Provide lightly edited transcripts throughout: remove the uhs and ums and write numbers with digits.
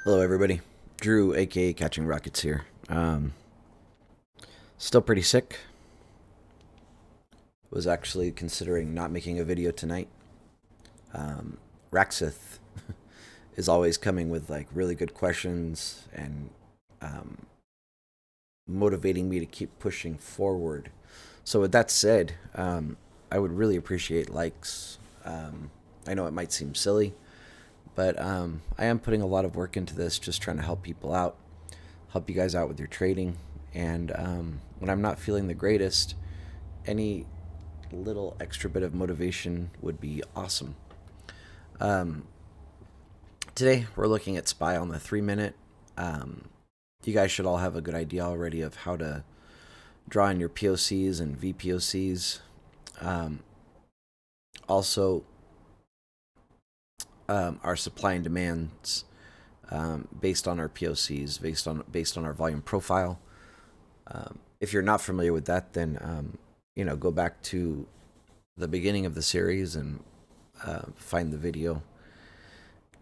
Hello, everybody. Drew, aka Catching Rockets here. Still pretty sick. Was actually considering not making a video tonight. Raxith is always coming with like really good questions and motivating me to keep pushing forward. So with that said, I would really appreciate likes. I know it might seem silly, but I am putting a lot of work into this, just trying to help people out, help you guys out with your trading. And when I'm not feeling the greatest, any little extra bit of motivation would be awesome. Um, Today, we're looking at SPY on the 3 minute. You guys should all have a good idea already of how to draw in your POCs and VPOCs. Also, our supply and demands based on our POCs, based on our volume profile. If you're not familiar with that, then go back to the beginning of the series and find the video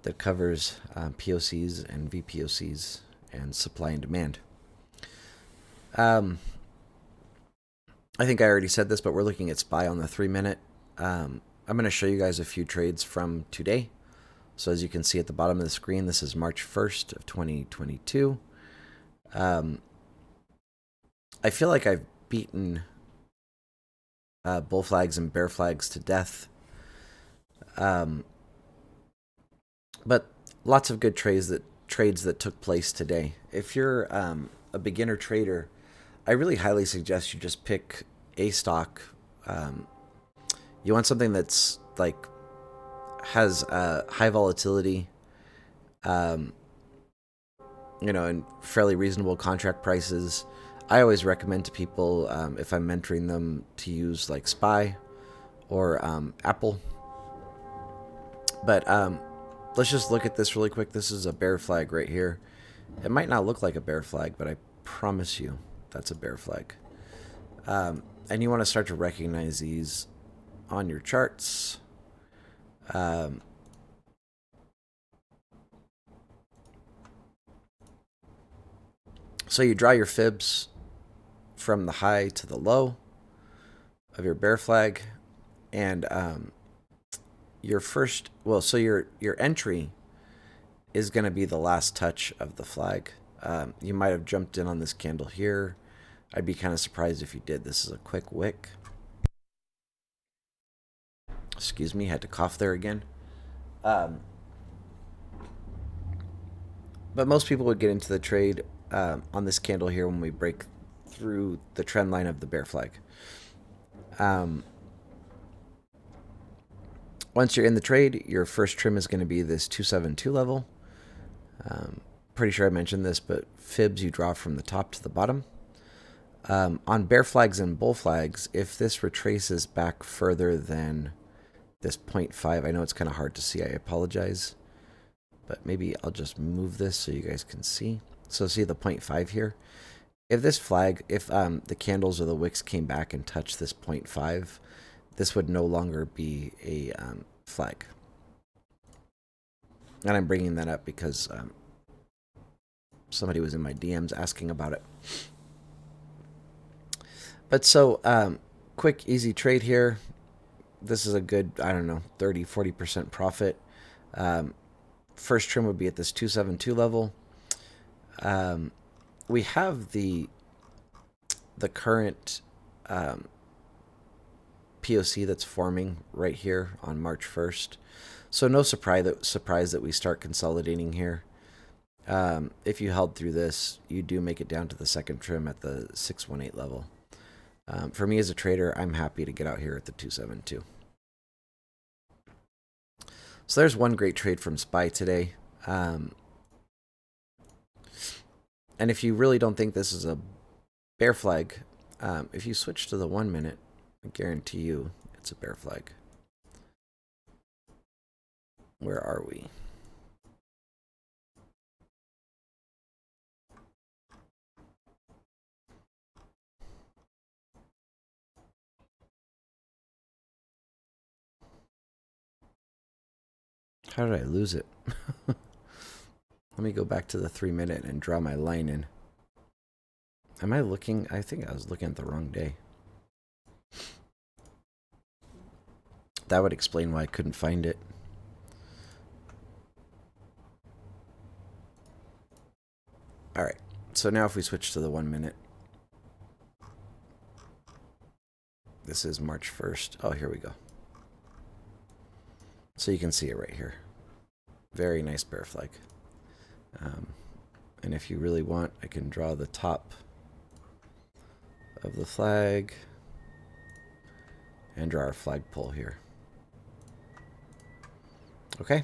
that covers POCs and VPOCs and supply and demand. I think I already said this, but we're looking at SPY on the 3 minute. I'm going to show you guys a few trades from today. So as you can see at the bottom of the screen, this is March 1st of 2022. I feel like I've beaten bull flags and bear flags to death. But lots of good trades that took place today. If you're a beginner trader, I really highly suggest you just pick a stock. You want something that's like has high volatility, and fairly reasonable contract prices. I always recommend to people, if I'm mentoring them, to use like SPY or Apple. But let's just look at this really quick. This is a bear flag right here. It might not look like a bear flag, but I promise you that's a bear flag. And you want to start to recognize these on your charts. So you draw your fibs from the high to the low of your bear flag, and your entry is going to be the last touch of the flag. You might have jumped in on this candle here. I'd be kind of surprised if you did. This is a quick wick. Excuse me, had to cough there again. But most people would get into the trade on this candle here when we break through the trend line of the bear flag. Once you're in the trade, your first trim is going to be this 272 level. Pretty sure I mentioned this, but fibs you draw from the top to the bottom. On bear flags and bull flags, if this retraces back further than this 0.5, I know it's kind of hard to see, I apologize, but maybe I'll just move this so you guys can see. So see the 0.5 here? If this flag, if the candles or the wicks came back and touched this 0.5, this would no longer be a flag. And I'm bringing that up because somebody was in my DMs asking about it. But so, quick, easy trade here. This is a good, 30, 40% profit. First trim would be at this 272 level. We have the current POC that's forming right here on March 1st. So no surprise that we start consolidating here. If you held through this, you do make it down to the second trim at the 618 level. For me as a trader, I'm happy to get out here at the 272. So there's one great trade from SPY today. And if you really don't think this is a bear flag, if you switch to the 1 minute, I guarantee you it's a bear flag. Where are we? How did I lose it? Let me go back to the 3-minute and draw my line in. Am I looking? I think I was looking at the wrong day. That would explain why I couldn't find it. All right. So now if we switch to the 1 minute. This is March 1st. Oh, here we go. So you can see it right here. Very nice bear flag. And if you really want, I can draw the top of the flag and draw our flagpole here. Okay.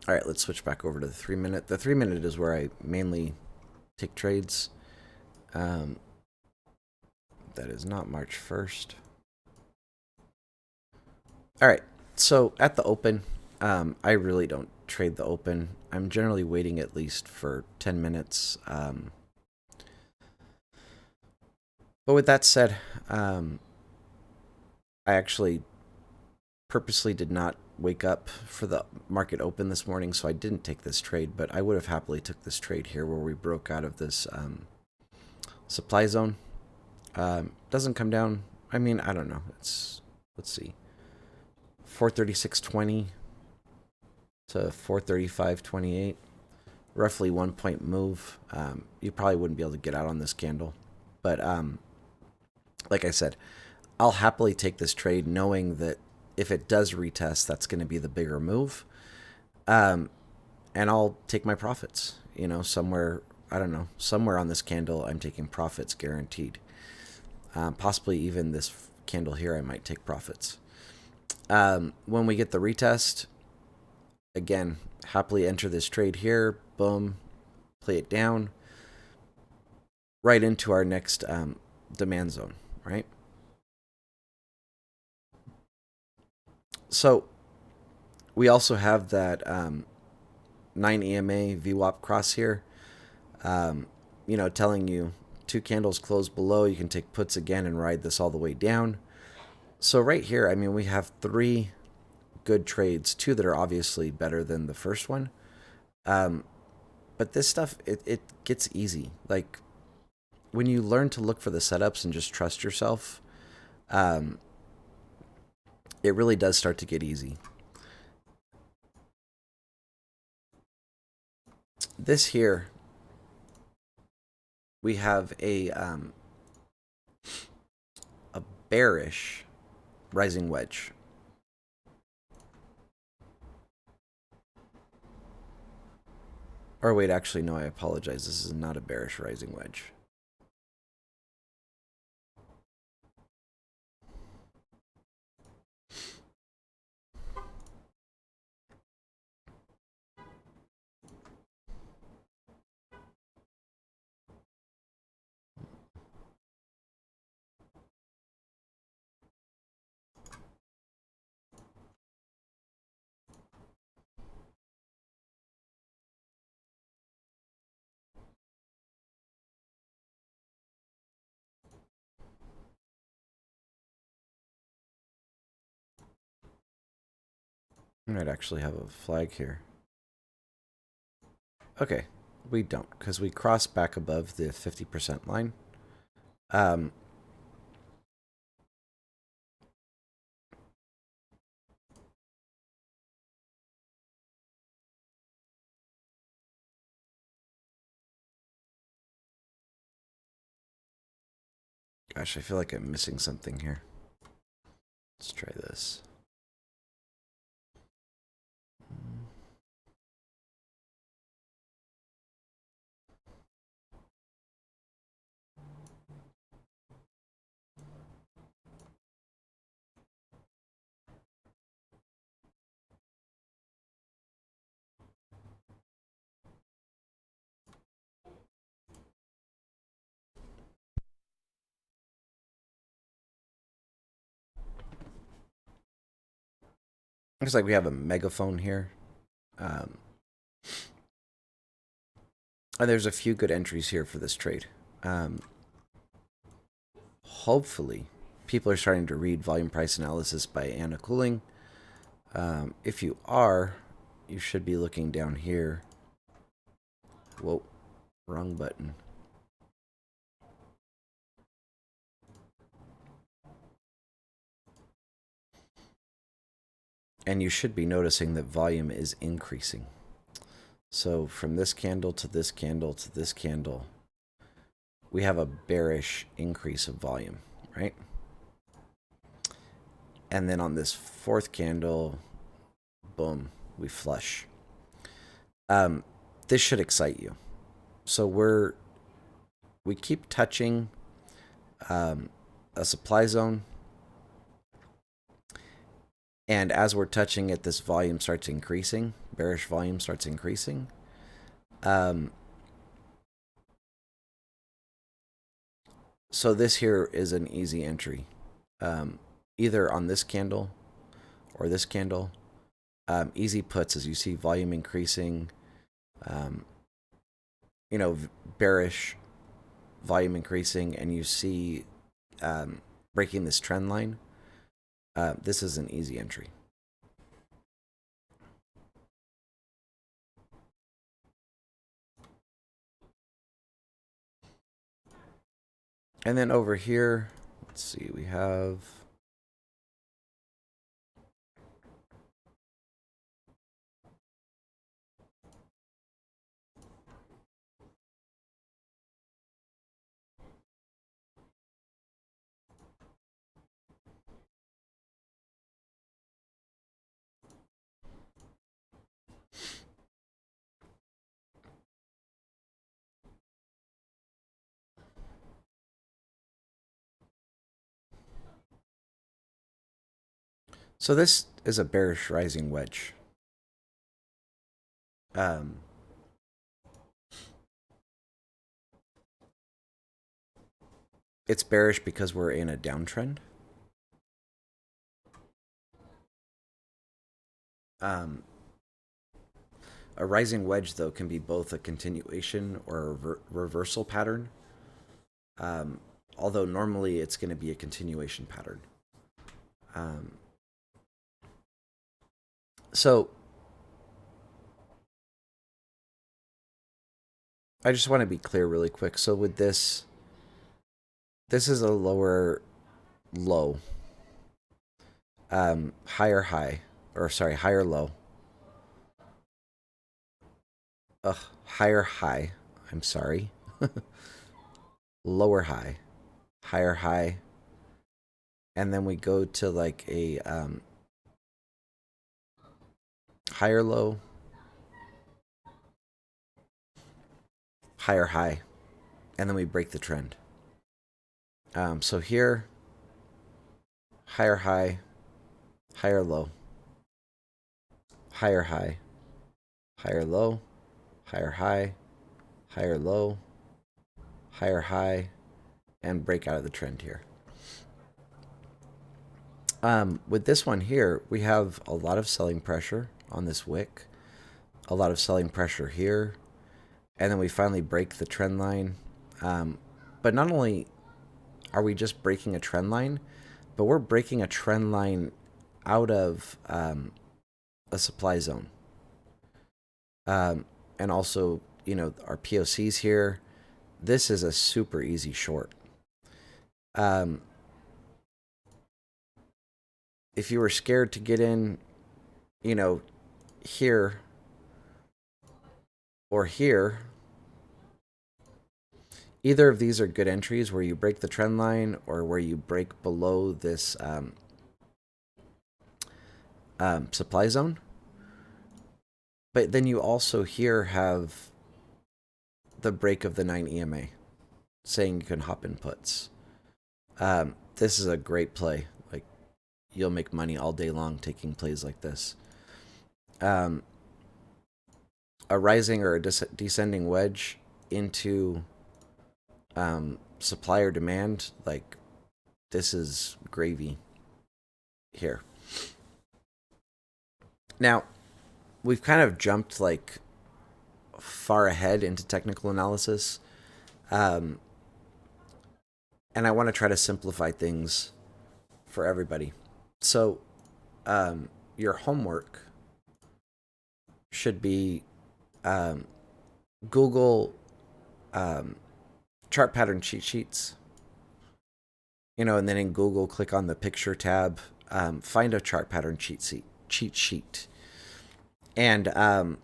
All right, let's switch back over to the 3-minute. The 3-minute is where I mainly take trades. That is not March 1st. All right, so at the open, I really don't trade the open. I'm generally waiting at least for 10 minutes. But with that said, I actually purposely did not wake up for the market open this morning, so I didn't take this trade, but I would have happily took this trade here where we broke out of this supply zone. Doesn't come down. I mean, I don't know. Let's see. 436.20 to 435.28. Roughly 1 point move. You probably wouldn't be able to get out on this candle. But like I said, I'll happily take this trade knowing that if it does retest, that's going to be the bigger move. And I'll take my profits. You know, somewhere, I don't know, somewhere on this candle, I'm taking profits guaranteed. Possibly even this candle here, I might take profits. When we get the retest, again, happily enter this trade here. Boom. Play it down. Right into our next demand zone, right? So we also have that 9 EMA VWAP cross here, you know, telling you 2 candles close below. You can take puts again and ride this all the way down. So right here, I mean, we have 3 good trades, 2 that are obviously better than the first one. But this stuff, it gets easy. Like, when you learn to look for the setups and just trust yourself, it really does start to get easy. This here, we have a bearish rising wedge. Or wait, actually, no, I apologize. This is not a bearish rising wedge. I might actually have a flag here. Okay, we don't, because we cross back above the 50% line. Gosh, I feel like I'm missing something here. Let's try this. Looks like we have a megaphone here. And there's a few good entries here for this trade. Hopefully, people are starting to read Volume Price Analysis by Anna Cooling. If you are, you should be looking down here. Whoa, wrong button. And you should be noticing that volume is increasing. So from this candle to this candle to this candle, we have a bearish increase of volume, right? And then on this fourth candle, boom, we flush. This should excite you. So we keep touching a supply zone. And as we're touching it, this volume starts increasing. Bearish volume starts increasing. So this here is an easy entry. Either on this candle or this candle. Easy puts as you see volume increasing. Bearish volume increasing, and you see breaking this trend line. This is an easy entry. And then over here, let's see, we have so this is a bearish rising wedge. It's bearish because we're in a downtrend. A rising wedge, though, can be both a continuation or a reversal pattern. Although normally it's going to be a continuation pattern. So I just want to be clear really quick. So with this is a lower low, higher high, or sorry, higher low. Higher high, I'm sorry. Lower high, higher high. And then we go to like a higher low, higher high, and then we break the trend. So here, higher high, higher low, higher high, higher low, higher high, higher low, higher high, and break out of the trend here. With this one here, we have a lot of selling pressure on this wick, a lot of selling pressure here, and then we finally break the trend line. But not only are we just breaking a trend line, but we're breaking a trend line out of a supply zone. And also, our POCs here. This is a super easy short. If you were scared to get in, here or here, either of these are good entries where you break the trend line or where you break below this supply zone. But then you also here have the break of the 9 EMA, saying you can hop in puts. This is a great play. Like, you'll make money all day long taking plays like this. A rising or a descending wedge into supply or demand, like, this is gravy here. Now, we've kind of jumped like far ahead into technical analysis. And I want to try to simplify things for everybody. So your homework should be Google chart pattern cheat sheets, and then in Google, click on the picture tab, find a chart pattern cheat sheet. And,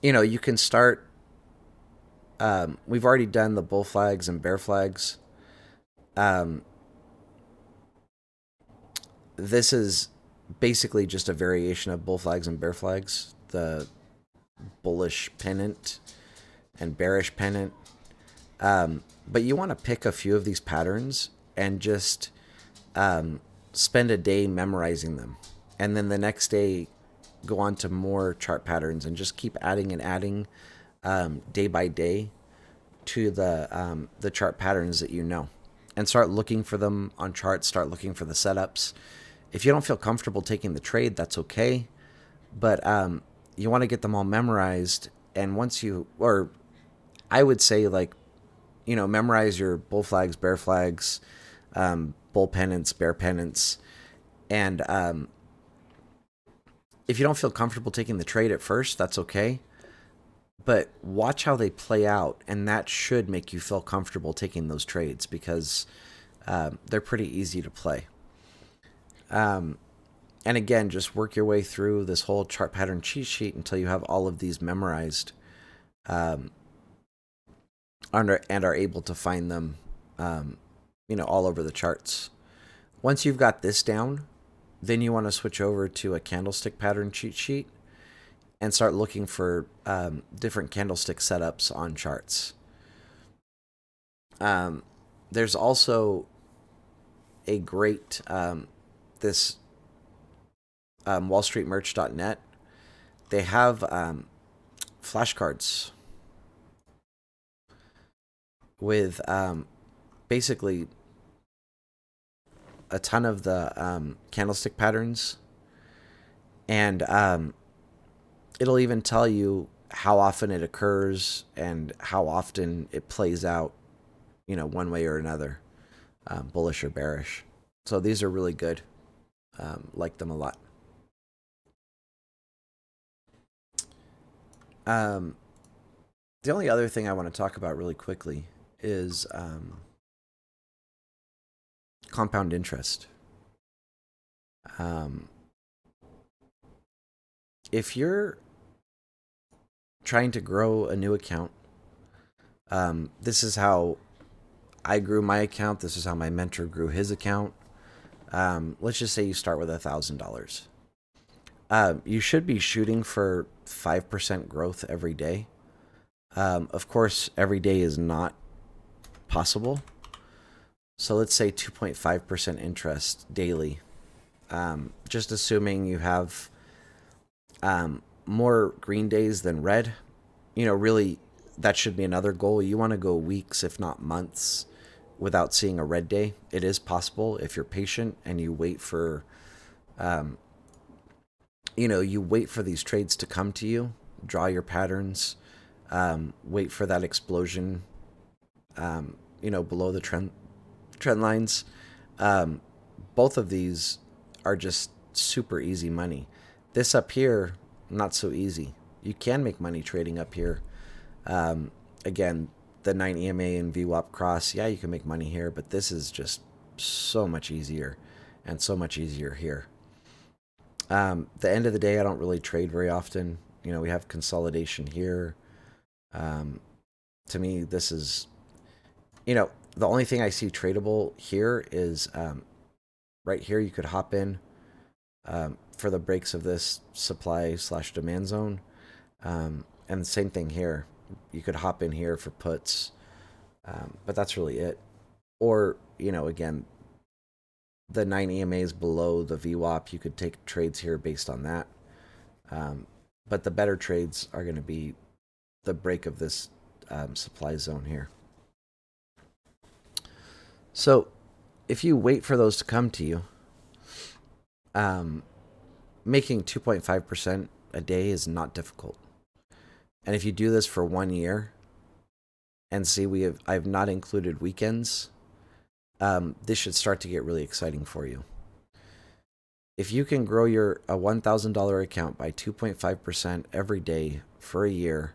you can start, we've already done the bull flags and bear flags. This is basically just a variation of bull flags and bear flags, the bullish pennant and bearish pennant. But you want to pick a few of these patterns and just spend a day memorizing them. And then the next day, go on to more chart patterns and just keep adding and adding day by day to the chart patterns that you know. And start looking for them on charts, start looking for the setups. If you don't feel comfortable taking the trade, that's okay. But you want to get them all memorized. And once or I would say memorize your bull flags, bear flags, bull pennants, bear pennants. And if you don't feel comfortable taking the trade at first, that's okay. But watch how they play out, and that should make you feel comfortable taking those trades because they're pretty easy to play. And again, just work your way through this whole chart pattern cheat sheet until you have all of these memorized and are able to find them all over the charts. Once you've got this down, then you want to switch over to a candlestick pattern cheat sheet and start looking for different candlestick setups on charts. There's also a great, this wallstreetmerch.net. They have flashcards with basically a ton of the candlestick patterns, and it'll even tell you how often it occurs and how often it plays out, one way or another, bullish or bearish. So these are really good. Like them a lot. The only other thing I want to talk about really quickly is compound interest. If you're trying to grow a new account, this is how I grew my account. This is how my mentor grew his account. Let's just say you start with $1,000. You should be shooting for 5% growth every day. Of course, every day is not possible. So let's say 2.5% interest daily. Just assuming you have more green days than red. Really, that should be another goal. You want to go weeks, if not months, without seeing a red day. It is possible if you're patient and you wait for, you wait for these trades to come to you, draw your patterns, wait for that explosion, below the trend lines. Both of these are just super easy money. This up here, not so easy. You can make money trading up here. Again, the 9 EMA and VWAP cross, yeah, you can make money here, but this is just so much easier and so much easier here. The end of the day, I don't really trade very often. We have consolidation here. To me, this is, the only thing I see tradable here is right here. You could hop in for the breaks of this supply/demand zone. And the same thing here. You could hop in here for puts, but that's really it. Or, again, the 9 EMAs below the VWAP, you could take trades here based on that. But the better trades are going to be the break of this supply zone here. So if you wait for those to come to you, making 2.5% a day is not difficult. And if you do this for 1 year, and see, I've not included weekends, this should start to get really exciting for you. If you can grow your a $1,000 account by 2.5% every day for a year,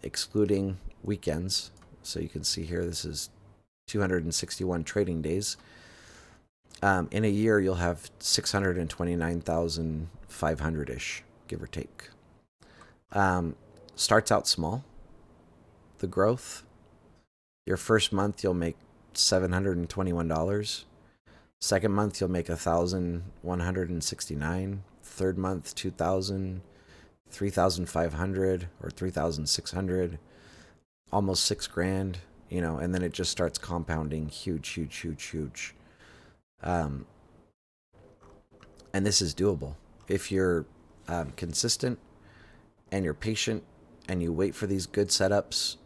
excluding weekends, so you can see here this is 261 trading days. In a year, you'll have 629,500-ish, give or take. Starts out small, the growth. Your first month, you'll make $721. Second month, you'll make $1,169. Third month, $2,000, $3,500 or $3,600, almost $6,000, and then it just starts compounding huge. And this is doable. If you're consistent and you're patient and you wait for these good setups,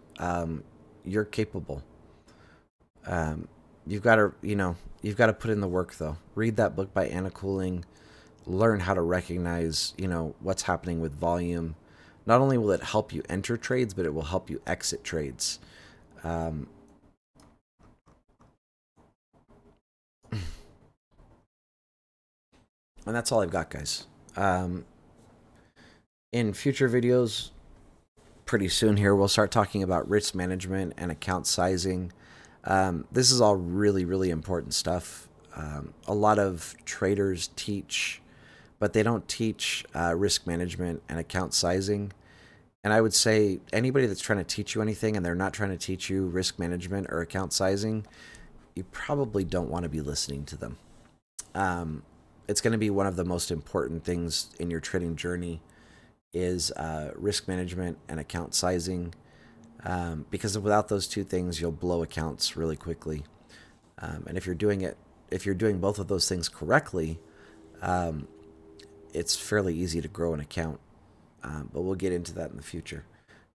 you're capable. You've got to put in the work, though. Read that book by Anna Cooling. Learn how to recognize, what's happening with volume. Not only will it help you enter trades, but it will help you exit trades. And that's all I've got, guys. In future videos, pretty soon here, we'll start talking about risk management and account sizing. This is all really, really important stuff. A lot of traders teach, but they don't teach risk management and account sizing. And I would say anybody that's trying to teach you anything and they're not trying to teach you risk management or account sizing, you probably don't want to be listening to them. It's going to be one of the most important things in your trading journey is risk management and account sizing. Because without those two things, you'll blow accounts really quickly. And if you're doing both of those things correctly, it's fairly easy to grow an account. But we'll get into that in the future.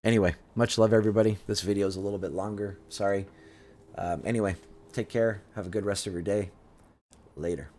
Anyway, much love, everybody. This video is a little bit longer. Sorry. Anyway, take care. Have a good rest of your day. Later.